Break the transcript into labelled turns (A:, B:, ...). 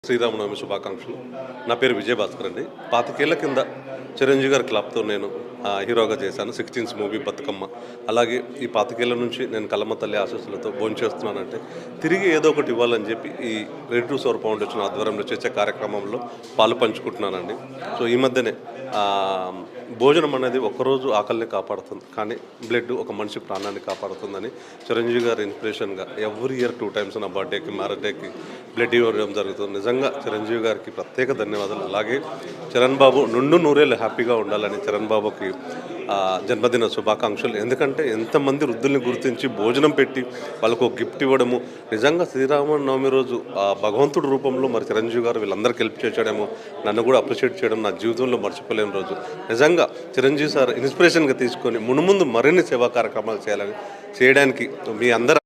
A: శ్రీరామనవమి శుభాకాంక్షలు. నా పేరు విజయభాస్కర్ అండి. 25 ఏళ్ల కింద చిరంజీవి గారి క్లబ్‌తో నేను హీరోగా చేశాను. 16th movie 'Bathukamma'. అలాగే ఈ 25 ఏళ్ల నుంచి నేను కలమ్మ తల్లి ఆశీస్సులతో భోంచేస్తున్నానంటే తిరిగి ఏదో ఒకటి ఇవ్వాలని చెప్పి ఈ రెడీ టు సర్వ్ ఫౌండేషన్ ఆధ్వర్యంలో చేసే కార్యక్రమంలో పాలు పంచుకుంటున్నానండి. సో ఈ మధ్యనే భోజనం అనేది ఒక్కరోజు ఆకలిని కాపాడుతుంది, కానీ బ్లడ్ ఒక మనిషి ప్రాణాన్ని కాపాడుతుందని చిరంజీవి గారి ఇన్స్పిరేషన్గా ఎవ్రీ ఇయర్ 2 times నా బర్త్డేకి, మ్యారేజ్ డేకి బ్లడ్ ఇవ్వడం జరుగుతుంది. నిజంగా చిరంజీవి గారికి ప్రత్యేక ధన్యవాదాలు. అలాగే చరణ్ బాబు నిండు నూరేళ్ళు హ్యాపీగా ఉండాలని చరణ్ బాబుకి జన్మదిన శుభాకాంక్షలు. ఎందుకంటే ఎంతమంది వృద్ధుల్ని గుర్తించి భోజనం పెట్టి వాళ్ళకు ఒక గిఫ్ట్ ఇవ్వడము, నిజంగా శ్రీరామనవమి రోజు భగవంతుడి రూపంలో మరి చిరంజీవి గారు వీళ్ళందరికీ హెల్ప్ చేయడము, నన్ను కూడా అప్రిషియేట్ చేయడం నా జీవితంలో మర్చిపోలేని రోజు. నిజంగా చిరంజీవి సార్ ఇన్స్పిరేషన్గా తీసుకొని మునుముందు మరిన్ని సేవా కార్యక్రమాలు చేయడానికి మీ అందరూ